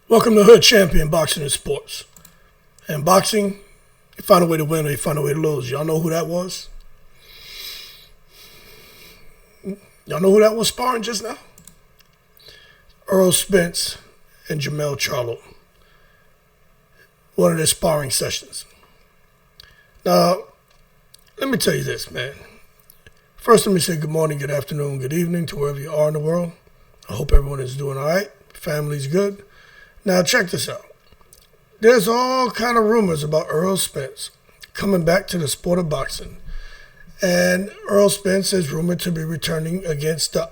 Welcome to Hood Champion Boxing and Sports. And boxing, you find a way to win or you find a way to lose. Y'all know who that was? Y'all know who that was sparring just now? Errol Spence and CHARLO. One of their sparring sessions. Now, let me tell you this, man. First, let me say good morning, good afternoon, good evening to wherever you are in the world. I hope everyone is doing all right. Family's good. Now, check this out. There's all kind of rumors about Errol Spence coming back to the sport of boxing. And Errol Spence is rumored to be returning against the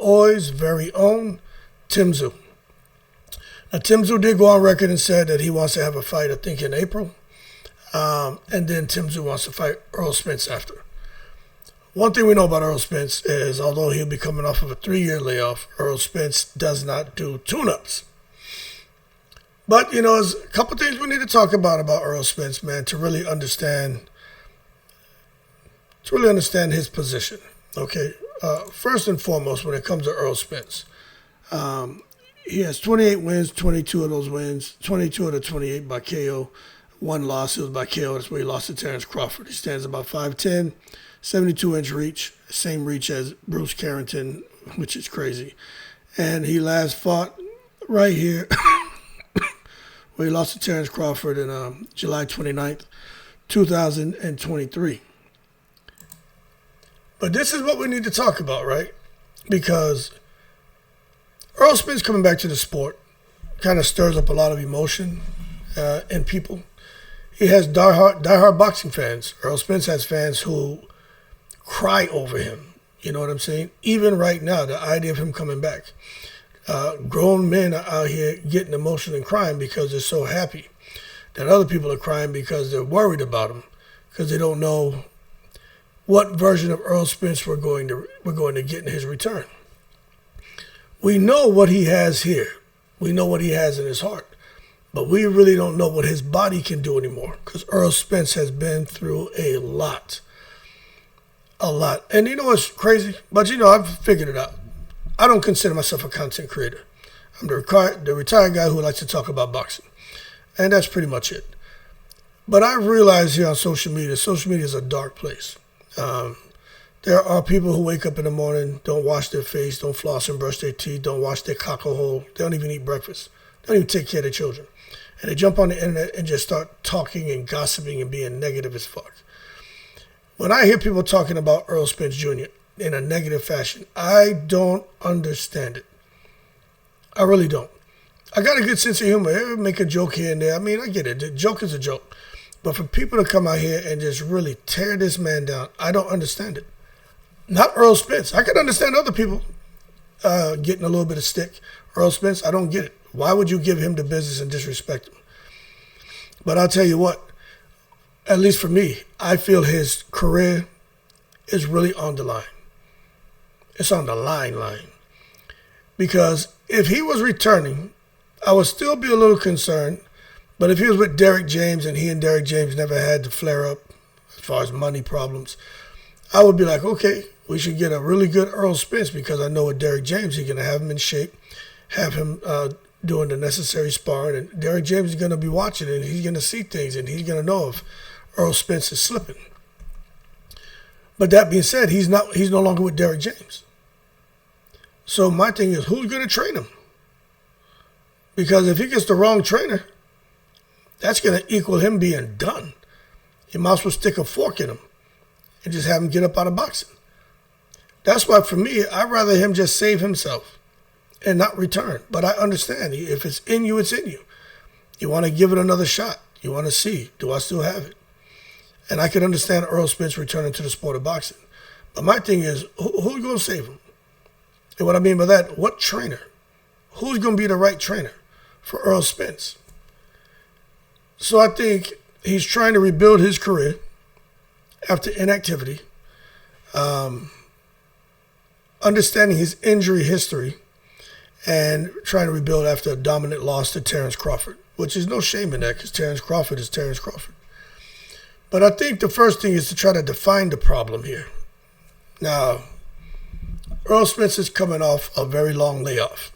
Oy's very own Tim Tszyu. Now, Tim Tszyu did go on record and said that he wants to have a fight, I think, in April. And then Tim Tszyu wants to fight Errol Spence after. One thing we know about Errol Spence is, although he'll be coming off of a 3-year layoff, Errol Spence does not do tune-ups. But, there's a couple things we need to talk about Errol Spence, man, to really understand his position. Okay, first and foremost, when it comes to Errol Spence, he has 28 wins, 22 of those wins, 22 of the 28 by KO. One loss, it was by KO. That's where he lost to Terrence Crawford. He stands about 5'10", 72-inch reach, same reach as Bruce Carrington, which is crazy. And he last fought right here where he lost to Terrence Crawford on July 29th, 2023. But this is what we need to talk about, right? Because Errol Spence coming back to the sport kind of stirs up a lot of emotion in people. He has diehard boxing fans. Errol Spence has fans who cry over him. You know what I'm saying? Even right now, the idea of him coming back. Grown men are out here getting emotional and crying because they're so happy. That other people are crying because they're worried about him, because they don't know what version of Errol Spence we're going to get in his return. We know what he has here. We know what he has in his heart. But we really don't know what his body can do anymore, because Errol Spence has been through a lot. A lot. And you know what's crazy? But I've figured it out. I don't consider myself a content creator. I'm the retired guy who likes to talk about boxing. And that's pretty much it. But I realize here on social media is a dark place. There are people who wake up in the morning, don't wash their face, don't floss and brush their teeth, don't wash their cockle hole, they don't even eat breakfast, they don't even take care of their children. And they jump on the internet and just start talking and gossiping and being negative as fuck. When I hear people talking about Errol Spence Jr. in a negative fashion, I don't understand it. I really don't. I got a good sense of humor. I make a joke here and there. I mean, I get it. The joke is a joke. But for people to come out here and just really tear this man down, I don't understand it. Not Errol Spence. I can understand other people getting a little bit of stick. Errol Spence, I don't get it. Why would you give him the business and disrespect him? But I'll tell you what, at least for me, I feel his career is really on the line. It's on the line. Because if he was returning, I would still be a little concerned. But if he was with Derrick James and he and Derrick James never had to flare up as far as money problems, I would be like, okay, we should get a really good Errol Spence, because I know with Derrick James, he's going to have him in shape, have him doing the necessary sparring, and Derrick James is going to be watching and he's going to see things and he's going to know if Errol Spence is slipping. But that being said, he's no longer with Derrick James. So my thing is, who's going to train him? Because if he gets the wrong trainer, that's going to equal him being done. You might as well stick a fork in him and just have him get up out of boxing. That's why, for me, I'd rather him just save himself and not return. But I understand, if it's in you, it's in you. You want to give it another shot. You want to see, do I still have it? And I can understand Errol Spence returning to the sport of boxing. But my thing is, who's going to save him? And what I mean by that, what trainer? who's going to be the right trainer for Errol Spence? So I think he's trying to rebuild his career after inactivity, understanding his injury history, and trying to rebuild after a dominant loss to Terrence Crawford, which is no shame in that because Terrence Crawford is Terrence Crawford. But I think the first thing is to try to define the problem here. Now, Errol Spence is coming off a very long layoff.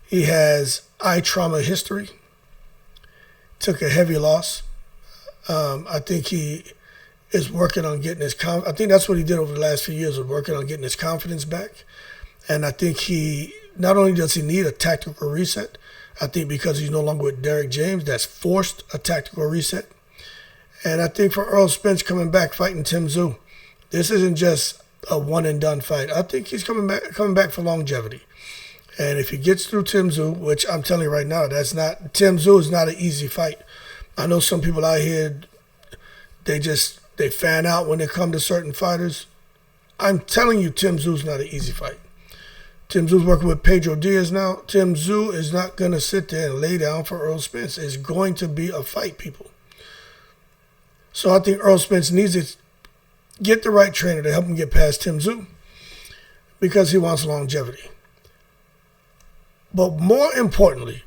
He has eye trauma history, took a heavy loss. I think he is working on getting his I think that's what he did over the last few years, was working on getting his confidence back. And I think he, not only does he need a tactical reset, I think because he's no longer with Derrick James, that's forced a tactical reset. And I think for Errol Spence coming back fighting Tim Tszyu, this isn't just a one and done fight. I think he's coming back for longevity. And if he gets through Tim Tszyu, which I'm telling you right now, Tim Tszyu is not an easy fight. I know some people out here, they fan out when they come to certain fighters. I'm telling you, Tim Tszyu is not an easy fight. Tim Tszyu's working with Pedro Diaz now. Tim Tszyu is not going to sit there and lay down for Errol Spence. It's going to be a fight, people. So I think Errol Spence needs to get the right trainer to help him get past Tim Tszyu because he wants longevity. But more importantly,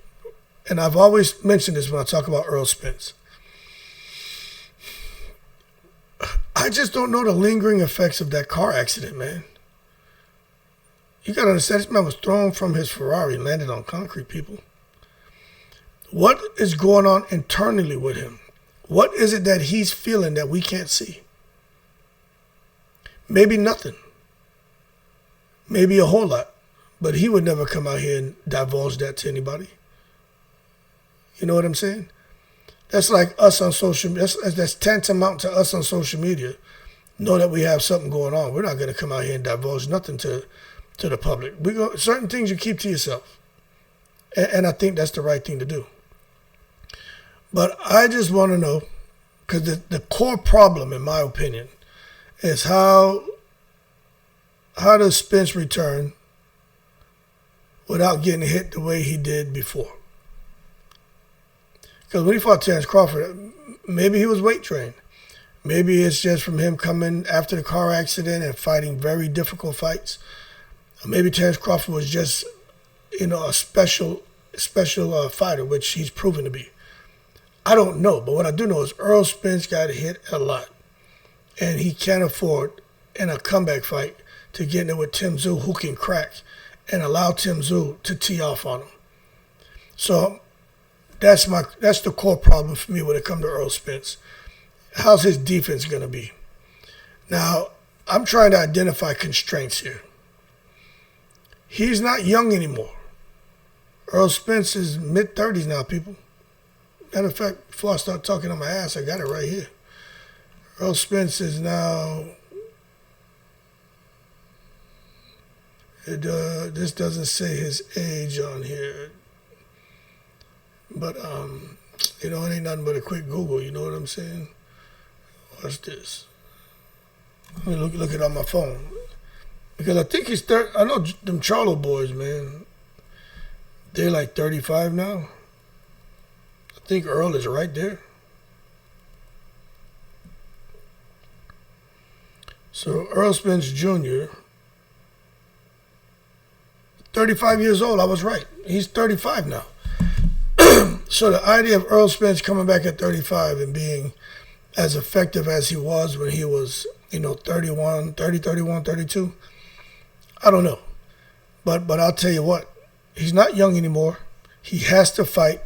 and I've always mentioned this when I talk about Errol Spence, I just don't know the lingering effects of that car accident, man. You got to understand, this man was thrown from his Ferrari and landed on concrete, people. What is going on internally with him? What is it that he's feeling that we can't see? Maybe nothing. Maybe a whole lot. But he would never come out here and divulge that to anybody. You know what I'm saying? That's like us on social media. That's tantamount to us on social media. Know that we have something going on. We're not going to come out here and divulge nothing to the public. Certain things you keep to yourself. And I think that's the right thing to do. But I just want to know, because the core problem, in my opinion, is how does Spence return without getting hit the way he did before? Because when he fought Terrence Crawford, maybe he was weight trained. Maybe it's just from him coming after the car accident and fighting very difficult fights. Maybe Terrence Crawford was just, a special fighter, which he's proven to be. I don't know, but what I do know is Errol Spence got hit a lot, and he can't afford, in a comeback fight, to get in there with Tim Tszyu, who can crack, and allow Tim Tszyu to tee off on him. So that's the core problem for me when it comes to Errol Spence. How's his defense going to be? Now, I'm trying to identify constraints here. He's not young anymore. Errol Spence is mid-30s now, people. Matter of fact, before I start talking on my ass, I got it right here. Errol Spence is now... This doesn't say his age on here. But, it ain't nothing but a quick Google, you know what I'm saying? What's this? Let me look it on my phone. Because I think he's 30. I know them CHARLO boys, man. They're like 35 now. I think Earl is right there. So Errol Spence Jr., 35 years old. I was right. He's 35 now. So the idea of Errol Spence coming back at 35 and being as effective as he was when he was, 31, 32, I don't know. But I'll tell you what, he's not young anymore. He has to fight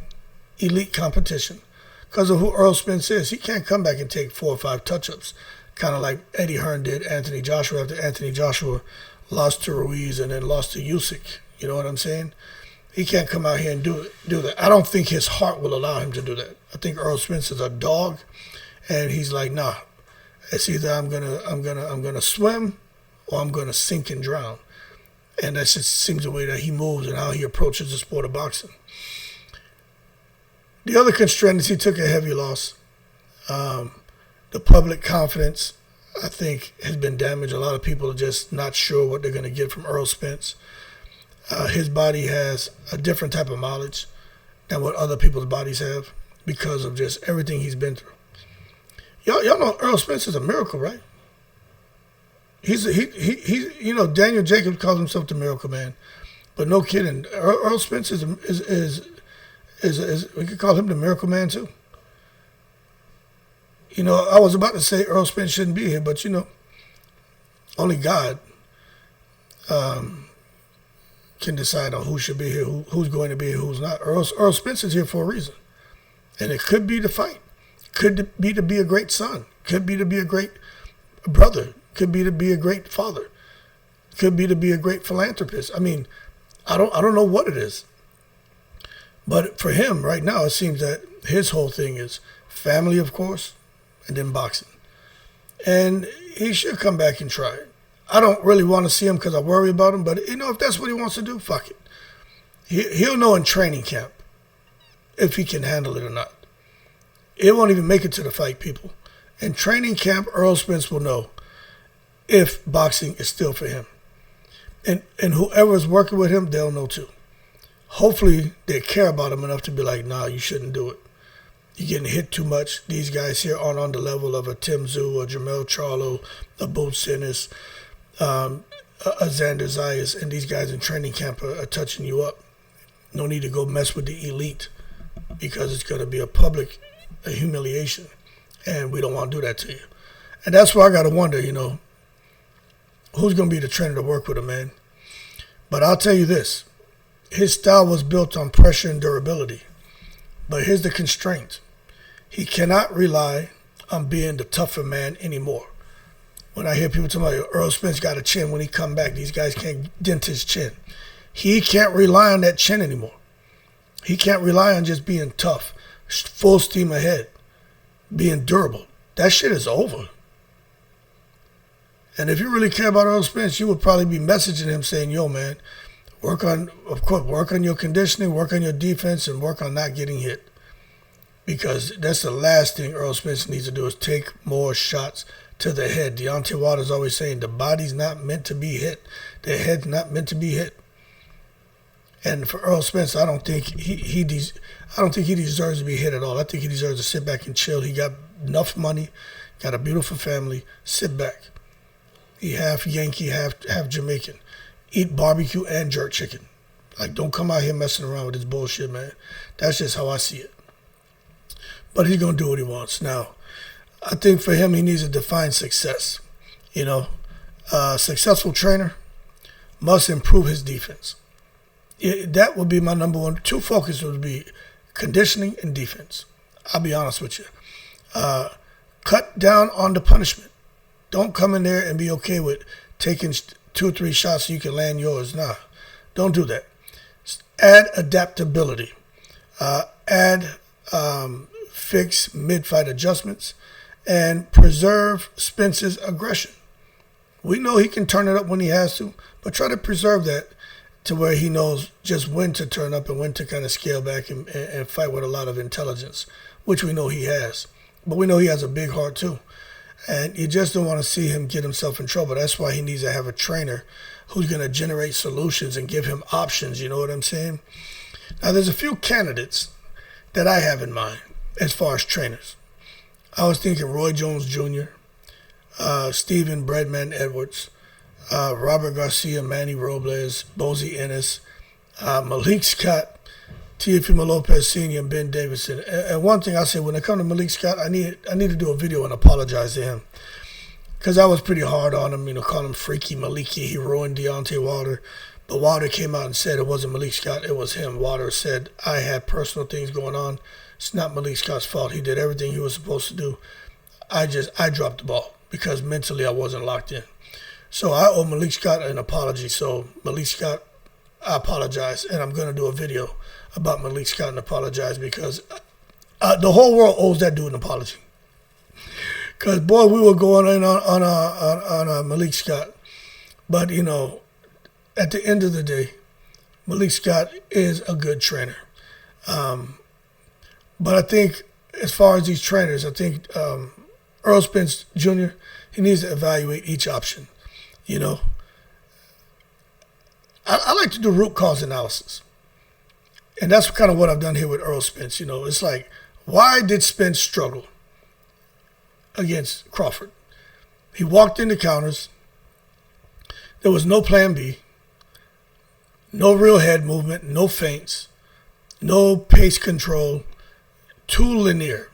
elite competition because of who Errol Spence is. He can't come back and take 4 or 5 touch-ups, kind of like Eddie Hearn did Anthony Joshua after Anthony Joshua lost to Ruiz and then lost to Usyk. You know what I'm saying? He can't come out here and do that. I don't think his heart will allow him to do that. I think Errol Spence is a dog, and he's like, nah. It's either I'm gonna swim or I'm gonna sink and drown. And that just seems the way that he moves and how he approaches the sport of boxing. The other constraint is he took a heavy loss. The public confidence, I think, has been damaged. A lot of people are just not sure what they're going to get from Errol Spence. His body has a different type of mileage than what other people's bodies have because of just everything he's been through. Y'all know Errol Spence is a miracle, right? He's Daniel Jacobs calls himself the Miracle Man, but no kidding. Errol Spence is we could call him the Miracle Man too. I was about to say Errol Spence shouldn't be here, but only God can decide on who should be here, who's going to be here, who's not. Errol Spence is here for a reason, and it could be to fight, could be to be a great son, could be to be a great brother, could be to be a great father, could be to be a great philanthropist. I mean, I don't know what it is, but for him right now, it seems that his whole thing is family, of course, and then boxing, and he should come back and try it. I don't really want to see him because I worry about him, but if that's what he wants to do, fuck it. He'll know in training camp if he can handle it or not. It won't even make it to the fight, people. In training camp, Errol Spence will know if boxing is still for him. And whoever's working with him, they'll know too. Hopefully, they care about him enough to be like, nah, you shouldn't do it. You're getting hit too much. These guys here aren't on the level of a Tim Tszyu, a Jamel Charlo, a Bozy Ennis, a Xander Zayas, and these guys in training camp are touching you up. No need to go mess with the elite because it's going to be a public humiliation, and we don't want to do that to you. And that's why I got to wonder, who's going to be the trainer to work with him, man. But I'll tell you this. His style was built on pressure and durability. But here's the constraint. He cannot rely on being the tougher man anymore. When I hear people talking about Errol Spence got a chin when he come back, these guys can't dent his chin. He can't rely on that chin anymore. He can't rely on just being tough, full steam ahead, being durable. That shit is over. And if you really care about Errol Spence, you would probably be messaging him saying, yo, man, work on your conditioning, work on your defense, and work on not getting hit. Because that's the last thing Errol Spence needs to do is take more shots to the head. Deontay Wilder's always saying the body's not meant to be hit. The head's not meant to be hit. And for Errol Spence, I don't think he deserves to be hit at all. I think he deserves to sit back and chill. He got enough money, got a beautiful family. Sit back. He half Yankee, half Jamaican. Eat barbecue and jerk chicken. Like, don't come out here messing around with this bullshit, man. That's just how I see it. But he's going to do what he wants. Now, I think for him, he needs to define success. A successful trainer must improve his defense. That would be my number one. Two focus would be conditioning and defense. I'll be honest with you. Cut down on the punishment. Don't come in there and be okay with taking 2 or 3 shots so you can land yours. Nah, don't do that. Add adaptability. Add fix mid-fight adjustments. And preserve Spence's aggression. We know he can turn it up when he has to, but try to preserve that to where he knows just when to turn up and when to kind of scale back and fight with a lot of intelligence, which we know he has. But we know he has a big heart too. And you just don't want to see him get himself in trouble. That's why he needs to have a trainer who's going to generate solutions and give him options, you know what I'm saying? Now, there's a few candidates that I have in mind as far as trainers. I was thinking Roy Jones Jr., Stephen Breadman Edwards, Robert Garcia, Manny Robles, Bozy Ennis, Malik Scott, Teofimo Lopez Sr., and Ben Davison. And one thing I say, when it comes to Malik Scott, I need to do a video and apologize to him. Because I was pretty hard on him, calling him freaky Maliki. He ruined Deontay Wilder. But Wilder came out and said it wasn't Malik Scott, it was him. Wilder said, I had personal things going on. It's not Malik Scott's fault. He did everything he was supposed to do. I dropped the ball because mentally I wasn't locked in. So I owe Malik Scott an apology. So Malik Scott, I apologize. And I'm going to do a video about Malik Scott and apologize because the whole world owes that dude an apology. Because, boy, we were going in on Malik Scott. But, at the end of the day, Malik Scott is a good trainer. But I think as far as these trainers, I think Errol Spence Jr., he needs to evaluate each option. I like to do root cause analysis. And that's kind of what I've done here with Errol Spence. It's like, why did Spence struggle against Crawford? He walked into counters. There was no plan B, no real head movement, no feints, no pace control, too linear.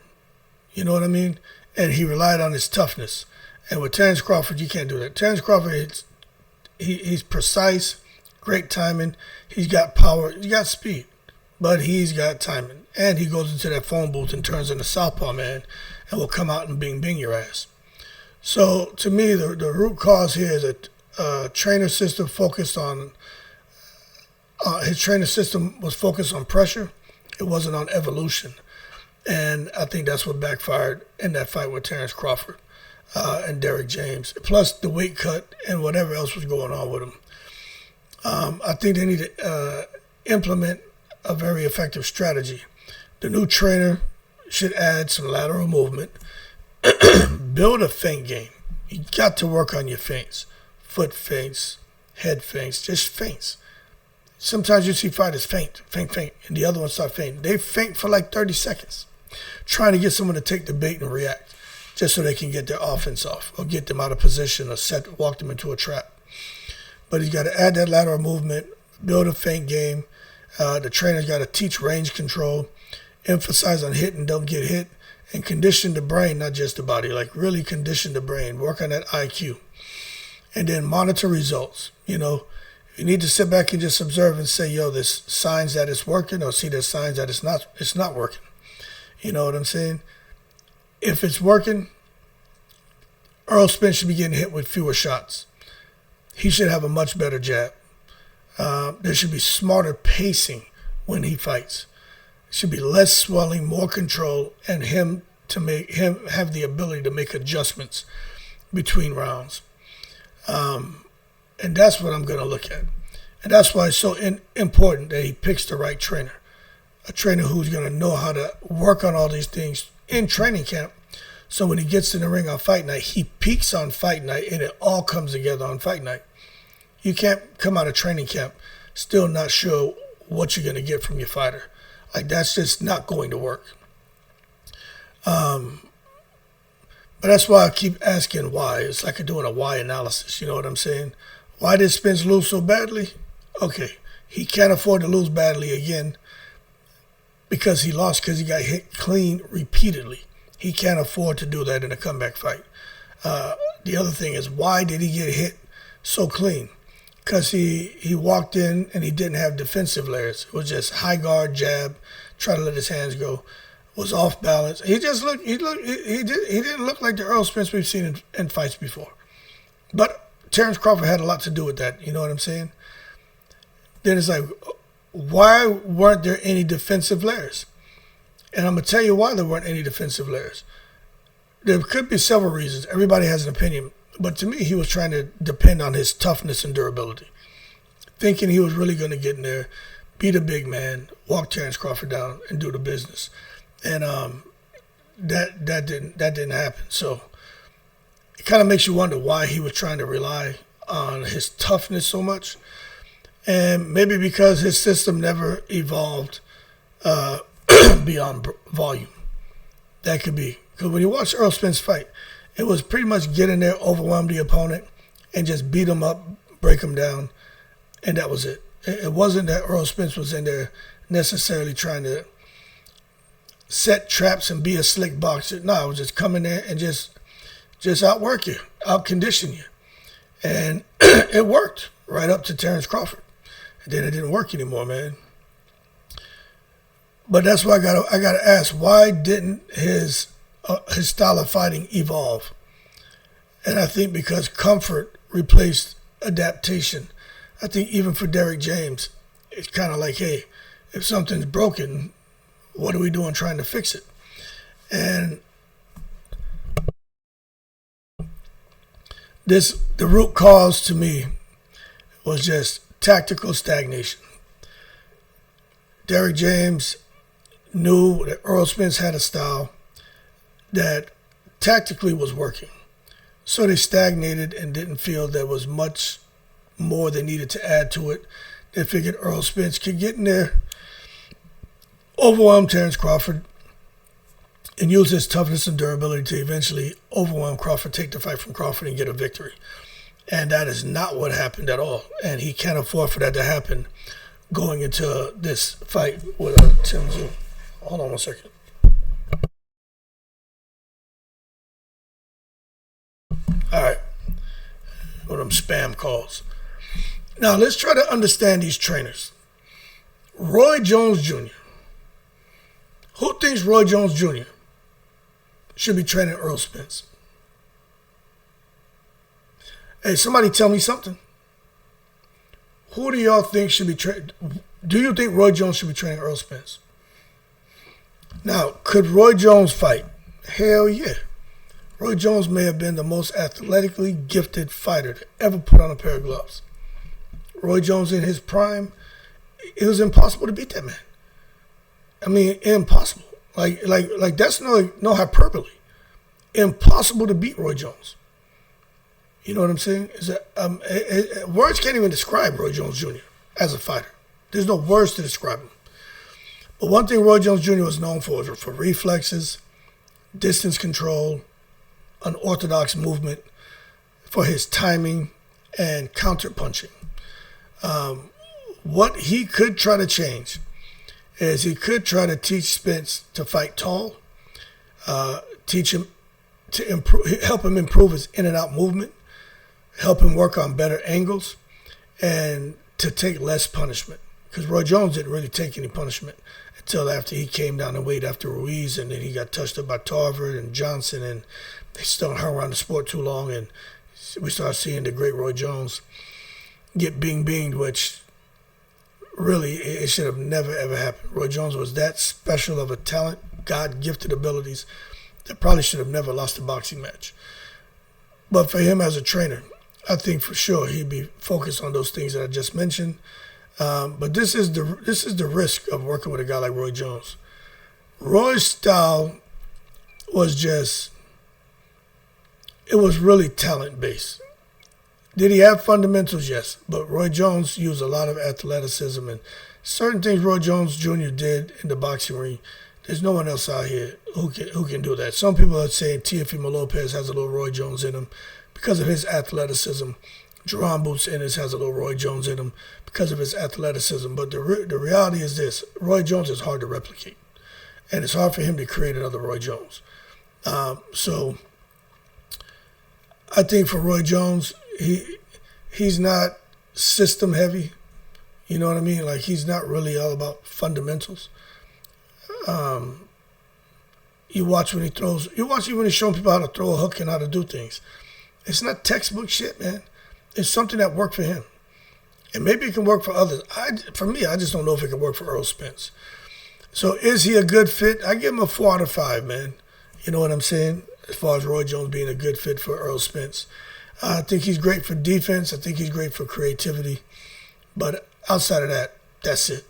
You know what I mean? And he relied on his toughness. And with Terence Crawford, you can't do that. Terence Crawford, he's precise, great timing. He's got power. He's got speed. But he's got timing. And he goes into that phone booth and turns into southpaw man and will come out and bing your ass. So to me, the root cause here is a trainer system focused on, his trainer system was focused on pressure. It wasn't on evolution. And I think that's what backfired in that fight with Terence Crawford and Derrick James, plus the weight cut and whatever else was going on with him. I think they need to implement a very effective strategy. The new trainer should add some lateral movement, build a feint game. You got to work on your feints, foot feints, head feints, just feints. Sometimes you see fighters feint, and the other ones start feinting. They feint for like 30 seconds, trying to get someone to take the bait and react, just so they can get their offense off or get them out of position or walk them into a trap. But he's got to add that lateral movement, build a feint game. The trainer's got to teach range control, emphasize on hit and don't get hit, and condition the brain, not just the body, like really condition the brain, work on that IQ. And then monitor results. You need to sit back and just observe and say, yo, there's signs that it's working, or see there's signs that it's not working. You know what I'm saying? If it's working, Errol Spence should be getting hit with fewer shots. He should have a much better jab. There should be smarter pacing when he fights. It should be less swelling, more control, and him have the ability to make adjustments between rounds. And that's what I'm going to look at. And that's why it's so important that he picks the right trainer. A trainer who's going to know how to work on all these things in training camp. So when he gets in the ring on fight night, he peaks on fight night and it all comes together on fight night. You can't come out of training camp still not sure what you're going to get from your fighter. Like, that's just not going to work. But that's why I keep asking why. It's like doing a why analysis. You know what I'm saying? Why did Spence lose so badly? Okay, he can't afford to lose badly again because he lost because he got hit clean repeatedly. He can't afford to do that in a comeback fight. The other thing is, why did he get hit so clean? Because he walked in and he didn't have defensive layers. It was just high guard, jab, try to let his hands go. Was off balance. He didn't look like the Errol Spence we've seen in fights before. But Terence Crawford had a lot to do with that. You know what I'm saying? Then it's like, why weren't there any defensive layers? And I'm going to tell you why there weren't any defensive layers. There could be several reasons. Everybody has an opinion. But to me, he was trying to depend on his toughness and durability, thinking he was really going to get in there, beat a big man, walk Terence Crawford down, and do the business. And that didn't happen. So it kind of makes you wonder why he was trying to rely on his toughness so much, and maybe because his system never evolved beyond volume. That could be, because when you watch Errol Spence fight, it was pretty much get in there, overwhelm the opponent, and just beat him up, break him down, and that was it. It wasn't that Errol Spence was in there necessarily trying to set traps and be a slick boxer. No, it was just come in there and just outwork you, outcondition you. And it worked right up to Terence Crawford. And then it didn't work anymore, man. But that's why I gotta ask, why didn't his style of fighting evolve? And I think because comfort replaced adaptation. I think even for Derrick James, it's kind of like, hey, if something's broken, what are we doing trying to fix it? And the root cause to me was just tactical stagnation. Derrick James knew that Errol Spence had a style that tactically was working. So they stagnated and didn't feel there was much more they needed to add to it. They figured Errol Spence could get in there, overwhelm Terrence Crawford, and use his toughness and durability to eventually overwhelm Crawford, take the fight from Crawford, and get a victory. And that is not what happened at all. And he can't afford for that to happen going into this fight with Tim Tszyu. Hold on one second. All right. One of them spam calls. Now, let's try to understand these trainers. Roy Jones Jr. Who thinks Roy Jones Jr. should be training Errol Spence? Hey, somebody tell me something. Who do y'all think should be training? Do you think Roy Jones should be training Errol Spence? Now, could Roy Jones fight? Hell yeah. Roy Jones may have been the most athletically gifted fighter to ever put on a pair of gloves. Roy Jones in his prime, it was impossible to beat that man. I mean, impossible. Like that's no hyperbole. Impossible to beat Roy Jones. You know what I'm saying? Is that words can't even describe Roy Jones Jr. as a fighter. There's no words to describe him. But one thing Roy Jones Jr. was known for reflexes, distance control, unorthodox movement, for his timing, and counter punching. What he could try to change is he could try to teach Spence to fight tall, teach him to improve, help him improve his in and out movement, help him work on better angles, and to take less punishment. Because Roy Jones didn't really take any punishment until after he came down and weighed after Ruiz, and then he got touched up by Tarver and Johnson, and they still hung around the sport too long, and we started seeing the great Roy Jones get bing-binged, which really it should have never, ever happened. Roy Jones was that special of a talent, God-gifted abilities, that probably should have never lost a boxing match. But for him as a trainer, I think for sure he'd be focused on those things that I just mentioned. But this is the risk of working with a guy like Roy Jones. Roy's style was it was really talent-based. Did he have fundamentals? Yes. But Roy Jones used a lot of athleticism, and certain things Roy Jones Jr. did in the boxing ring, there's no one else out here who can do that. Some people are saying Teofimo Lopez has a little Roy Jones in him because of his athleticism. Bozy Ennis has a little Roy Jones in him because of his athleticism. But the reality is this: Roy Jones is hard to replicate, and it's hard for him to create another Roy Jones. So I think for Roy Jones, he's not system heavy. You know what I mean? Like, he's not really all about fundamentals. You watch when he throws. You watch when he's showing people how to throw a hook and how to do things. It's not textbook shit, man. It's something that worked for him. And maybe it can work for others. For me, I just don't know if it can work for Errol Spence. So is he a good fit? I give him a 4 out of 5, man. You know what I'm saying? As far as Roy Jones being a good fit for Errol Spence. I think he's great for defense. I think he's great for creativity. But outside of that, that's it.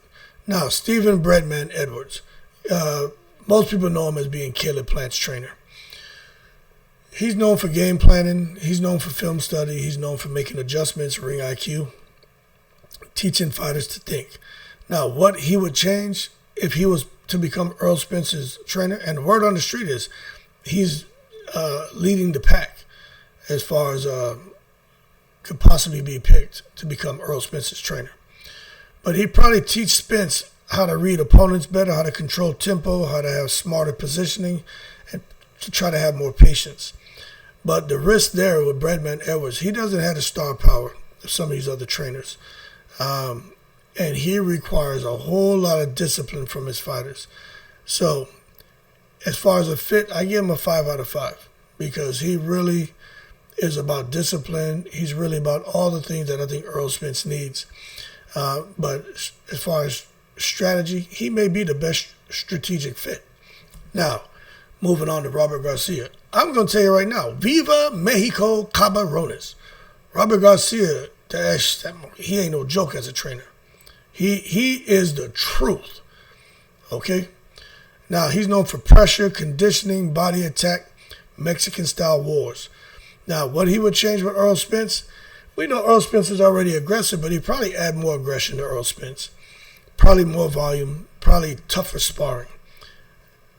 Now, Stephen Breadman Edwards. Most people know him as being Caleb Plant's trainer. He's known for game planning. He's known for film study. He's known for making adjustments, ring IQ, teaching fighters to think. Now, what he would change if he was to become Errol Spence's trainer, and the word on the street is he's leading the pack as far as could possibly be picked to become Errol Spence's trainer. But he'd probably teach Spence how to read opponents better, how to control tempo, how to have smarter positioning, and to try to have more patience. But the risk there with Breadman Edwards, he doesn't have the star power of some of these other trainers. And he requires a whole lot of discipline from his fighters. So as far as a fit, I give him a 5 out of 5 because he really is about discipline. He's really about all the things that I think Errol Spence needs. But as far as strategy, he may be the best strategic fit. Now, moving on to Robert Garcia. I'm going to tell you right now, Viva Mexico Cabrones. Robert Garcia, he ain't no joke as a trainer. He is the truth. Okay? Now, he's known for pressure, conditioning, body attack, Mexican-style wars. Now, what he would change with Errol Spence, We know Errol Spence is already aggressive, but he'd probably add more aggression to Errol Spence. Probably more volume, probably tougher sparring.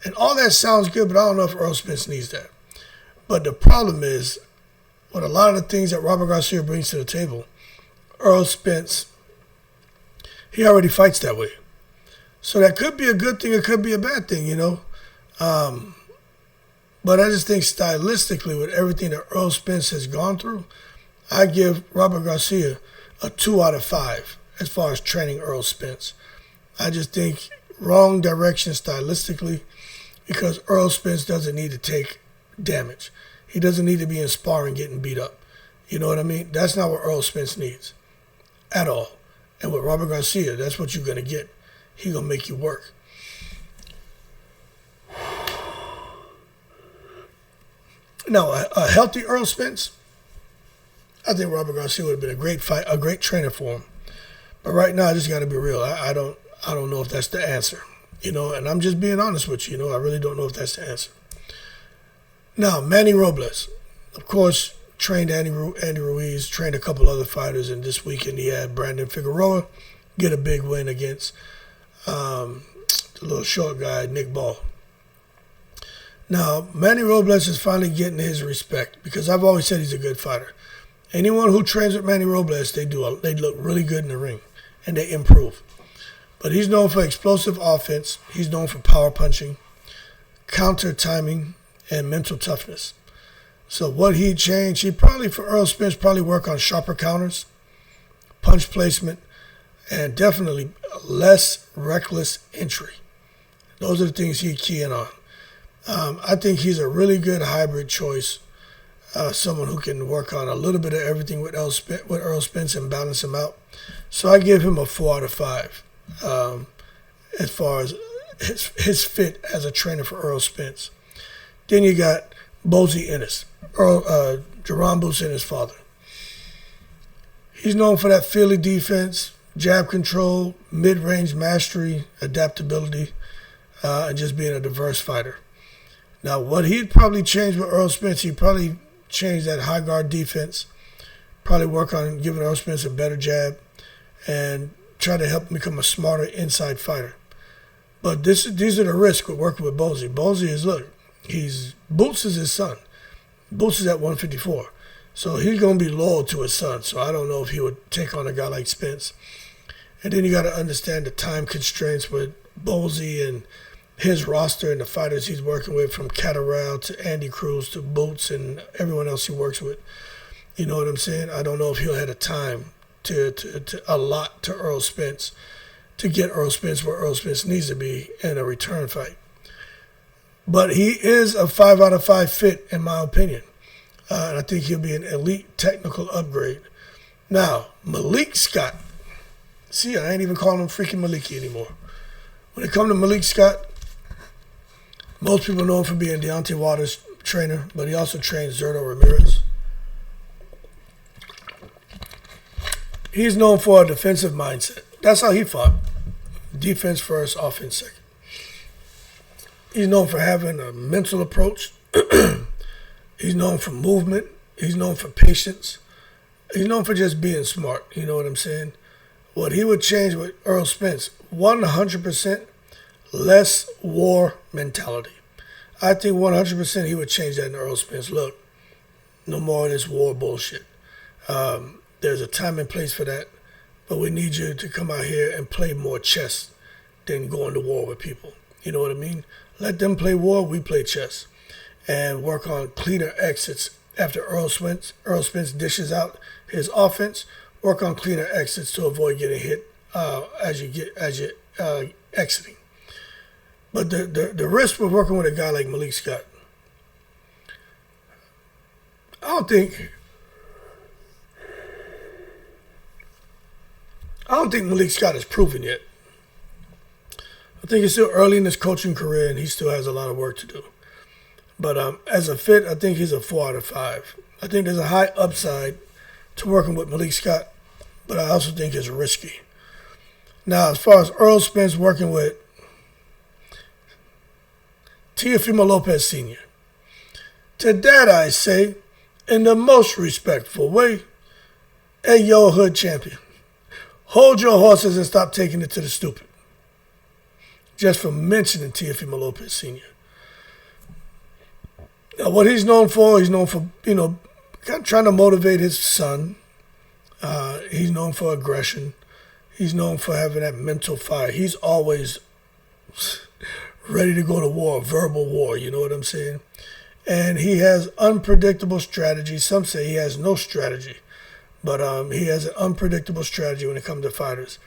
And all that sounds good, but I don't know if Errol Spence needs that. But the problem is, with a lot of the things that Robert Garcia brings to the table, Errol Spence, he already fights that way. So that could be a good thing, it could be a bad thing, you know. But I just think stylistically, with everything that Errol Spence has gone through, I give Robert Garcia a 2 out of 5 as far as training Errol Spence. I just think wrong direction stylistically, because Errol Spence doesn't need to take damage. He doesn't need to be in sparring getting beat up. You know what I mean? That's not what Errol Spence needs at all. And with Robert Garcia, that's what you're going to get. He's going to make you work. Now, a healthy Errol Spence, I think Robert Garcia would have been a great trainer for him. But right now, I just got to be real. I don't know if that's the answer, you know. And I'm just being honest with you, you know. I really don't know if that's the answer. Now, Manny Robles, of course, trained Andy Ruiz, trained a couple other fighters, and this weekend he had Brandon Figueroa get a big win against the little short guy, Nick Ball. Now, Manny Robles is finally getting his respect, because I've always said he's a good fighter. Anyone who trains with Manny Robles, they look really good in the ring, and they improve. But he's known for explosive offense. He's known for power punching, counter timing, and mental toughness. So what he'd change, he'd probably, for Errol Spence, probably work on sharper counters, punch placement, and definitely less reckless entry. Those are the things he'd key in on. I think he's a really good hybrid choice. Someone who can work on a little bit of everything with Errol Spence and balance him out. So I give him a 4 out of 5 as far as his fit as a trainer for Errol Spence. Then you got Bozy Ennis, Jerron Boots Ennis' father. He's known for that Philly defense, jab control, mid-range mastery, adaptability, and just being a diverse fighter. Now, what he'd probably change with Errol Spence, he'd probably change that high guard defense, probably work on giving Errol Spence a better jab, and try to help him become a smarter inside fighter. But these are the risks with working with Bozy. Bozy is, look, Boots is his son. Boots is at 154. So he's going to be loyal to his son. So I don't know if he would take on a guy like Spence. And then you got to understand the time constraints with Bozy and his roster and the fighters he's working with, from Catterall to Andy Cruz to Boots and everyone else he works with. You know what I'm saying? I don't know if he'll have the time to allot to Errol Spence to get Errol Spence where Errol Spence needs to be in a return fight. But he is a 5 out of 5 fit, in my opinion. And I think he'll be an elite technical upgrade. Now, Malik Scott. See, I ain't even calling him freaking Maliki anymore. When it comes to Malik Scott, most people know him for being Deontay Wilder's trainer, but he also trains Zurdo Ramirez. He's known for a defensive mindset. That's how he fought. Defense first, offense second. He's known for having a mental approach. He's known for movement. He's known for patience. He's known for just being smart. You know what I'm saying? What he would change with Errol Spence, 100% less war mentality. I think 100% he would change that in Errol Spence. Look, no more of this war bullshit. There's a time and place for that, but we need you to come out here and play more chess than going to war with people. You know what I mean? Let them play war, we play chess. And work on cleaner exits after Errol Spence dishes out his offense. Work on cleaner exits to avoid getting hit as you're exiting. But the risk with working with a guy like Malik Scott, I don't think Malik Scott is proven yet. I think he's still early in his coaching career and he still has a lot of work to do. But as a fit, I think he's a 4 out of 5. I think there's a high upside to working with Malik Scott, but I also think it's risky. Now, as far as Errol Spence working with Teofimo Lopez Sr., to that I say, in the most respectful way, Hey, yo, hood champion. Hold your horses and stop taking it to the stupid. Just for mentioning Teofimo Lopez Sr. Now, what he's known for, kind of trying to motivate his son. He's known for aggression. He's known for having that mental fire. He's always ready to go to war, verbal war, you know what I'm saying? And he has unpredictable strategy. Some say he has no strategy, but he has an unpredictable strategy when it comes to fighters.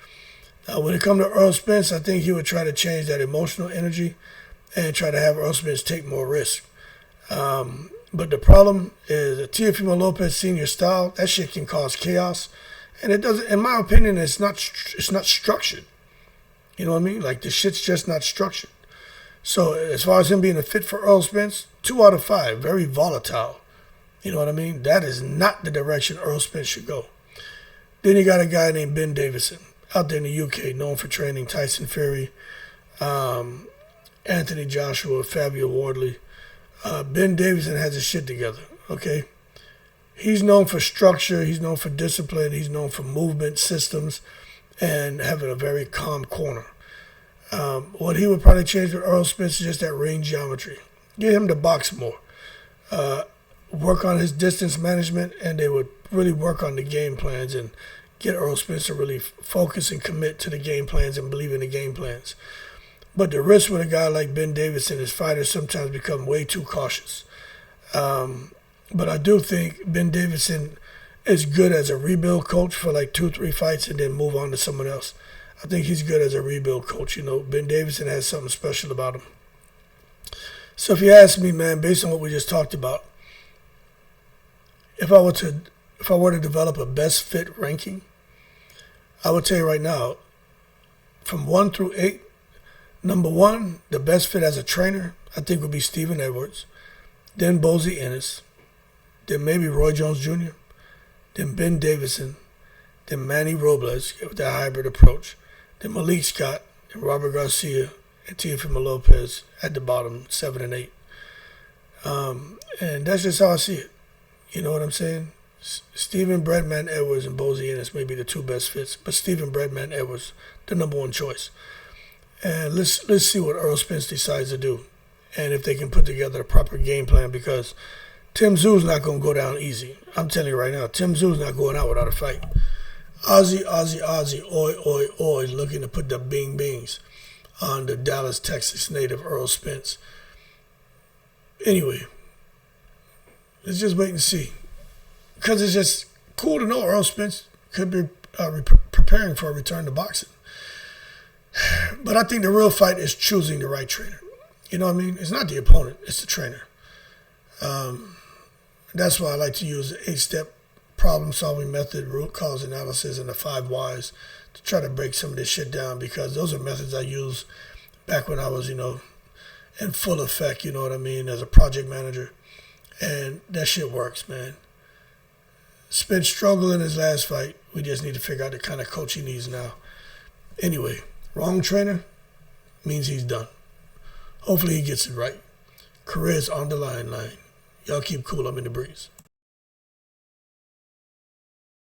Now, when it comes to Errol Spence, I think he would try to change that emotional energy and try to have Errol Spence take more risk. But the problem is the Teofimo Lopez Sr. style, that shit can cause chaos. And it doesn't, in my opinion, it's not structured. You know what I mean? Like, the shit's just not structured. So as far as him being a fit for Errol Spence, 2 out of 5, very volatile. You know what I mean? That is not the direction Errol Spence should go. Then you got a guy named Ben Davison out there in the UK, known for training Tyson Fury, Anthony Joshua, Fabio Wardley. Ben Davison has his shit together, okay? He's known for structure, he's known for discipline, he's known for movement systems, and having a very calm corner. What he would probably change with Errol Spence is just that range geometry. Get him to box more. Work on his distance management, and they would really work on the game plans and get Errol Spence to really focus and commit to the game plans and believe in the game plans. But the risk with a guy like Ben Davison is fighters sometimes become way too cautious. But I do think Ben Davison is good as a rebuild coach for like 2-3 fights and then move on to someone else. I think he's good as a rebuild coach. You know, Ben Davison has something special about him. So if you ask me, man, based on what we just talked about, if I were to develop a best fit ranking, I would tell you right now, from 1 through 8, number 1, the best fit as a trainer, I think would be Stephen Edwards, then Bozy Ennis, then maybe Roy Jones Jr., then Ben Davison, then Manny Robles with that hybrid approach, then Malik Scott, and Robert Garcia, and Teofimo Lopez at the bottom, 7 and 8. And that's just how I see it. You know what I'm saying? Stephen Breadman Edwards and Bozy Ennis may be the 2 best fits, but Stephen Breadman Edwards, the number 1 choice. And let's see what Errol Spence decides to do, and if they can put together a proper game plan, because Tim Tszyu's not going to go down easy. I'm telling you right now, Tim Tszyu's not going out without a fight. Ozzy, oi, oi, oi, looking to put the bing bings on the Dallas, Texas native Errol Spence. Anyway, let's just wait and see. Because it's just cool to know Errol Spence could be preparing for a return to boxing. But I think the real fight is choosing the right trainer. You know what I mean? It's not the opponent, it's the trainer. That's why I like to use the 8-step problem-solving method, root cause analysis, and the 5 whys to try to break some of this shit down, because those are methods I used back when I was, in full effect, you know what I mean, as a project manager. And that shit works, man. Spence struggled in his last fight. We just need to figure out the kind of coach he needs now. Anyway, wrong trainer means he's done. Hopefully he gets it right. Career's on the line. Y'all keep cool. I'm in the breeze.